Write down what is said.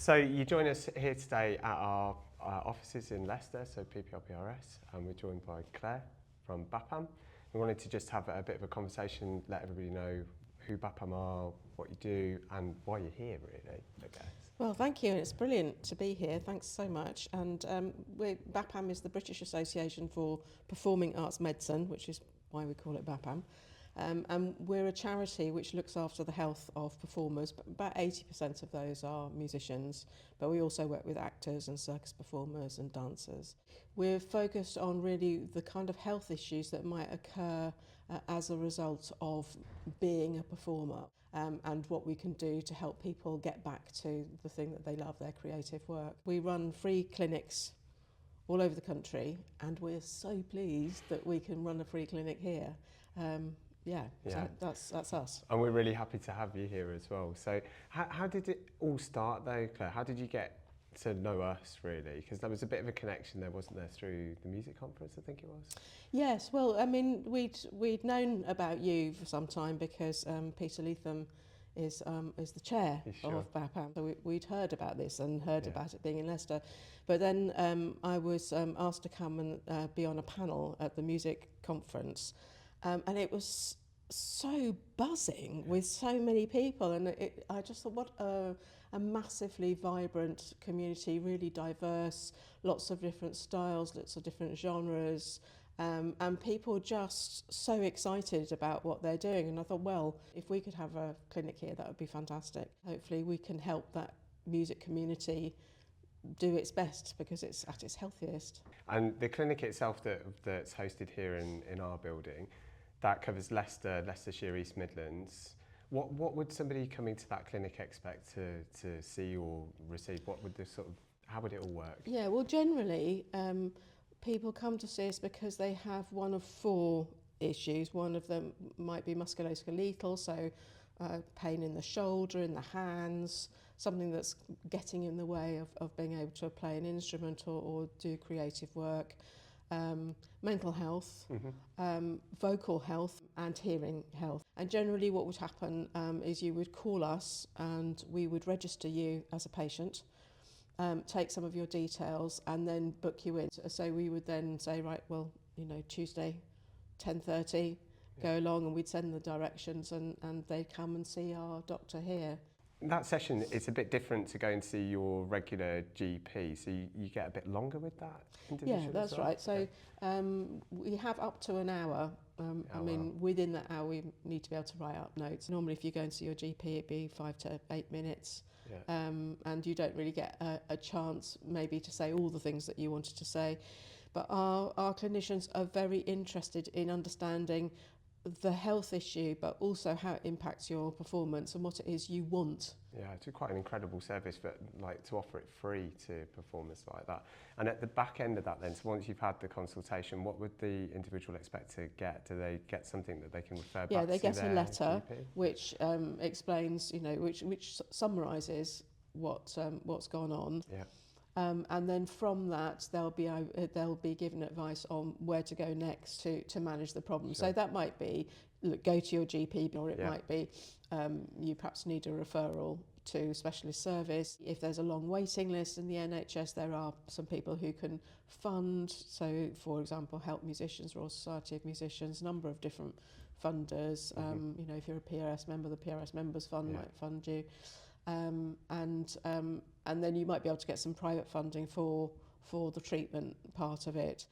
So you join us here today at our offices in Leicester, so PPRPRS, and we're joined by Claire from BAPAM. We wanted to just have a bit of a conversation, let everybody know who BAPAM are, what you do, and why you're here, really, I guess. Well, thank you. It's brilliant to be here. Thanks so much. And BAPAM is the British Association for Performing Arts Medicine, which is why we call it BAPAM. And we're a charity which looks after the health of performers. But about 80% of those are musicians, but we also work with actors and circus performers and dancers. We're focused on really the kind of health issues that might occur as a result of being a performer, and what we can do to help people get back to the thing that they love, their creative work. We run free clinics all over the country, and we're so pleased that we can run a free clinic here. So that's us. And we're really happy to have you here as well. So how did it all start though, Claire? How did you get to know us, really? Because there was a bit of a connection there, wasn't there, through the music conference, I think it was? Yes, well, I mean, we'd known about you for some time because Peter Leatham is the chair of BAPAM. So we'd heard about this and heard about it being in Leicester. But then I was asked to come and be on a panel at the music conference. And it was so buzzing with so many people, and I just thought, what a massively vibrant community, really diverse, lots of different styles, lots of different genres, and people just so excited about what they're doing. And I thought, well, if we could have a clinic here, that would be fantastic. Hopefully we can help that music community do its best because it's at its healthiest. And the clinic itself that's hosted here in our building, that covers Leicester, Leicestershire, East Midlands. What would somebody coming to that clinic expect to see or receive? What would how would it all work? Yeah, well, generally, people come to see us because they have one of four issues. One of them might be musculoskeletal, so pain in the shoulder, in the hands, something that's getting in the way of being able to play an instrument or do creative work. Mental health, vocal health and hearing health. And generally what would happen is you would call us and we would register you as a patient, take some of your details and then book you in. So we would then say, right, well, Tuesday, 10:30, go along, and we'd send the directions and they'd come and see our doctor here. That session is a bit different to going to see your regular GP, so you get a bit longer with that individual. Yeah, that's right. So we have up to an hour. Within that hour we need to be able to write up notes. Normally if you go and see your GP it'd be 5 to 8 minutes, and you don't really get a chance maybe to say all the things that you wanted to say. But our clinicians are very interested in understanding the health issue, but also how it impacts your performance and what it is you want. Yeah, it's quite an incredible service, but to offer it free to performers like that. And at the back end of that then, so once you've had the consultation, what would the individual expect to get? Do they get something that they can refer back to? Yeah, they get a letter GP? which explains, which summarises what's gone on. Yeah. And then from that, they'll be given advice on where to go next to manage the problem. Sure. So that might be, go to your GP, or it might be you perhaps need a referral to specialist service. If there's a long waiting list in the NHS, there are some people who can fund. So, for example, Help Musicians, Royal Society of Musicians, a number of different funders. If you're a PRS member, the PRS Members Fund might fund you. And then you might be able to get some private funding for the treatment part of it.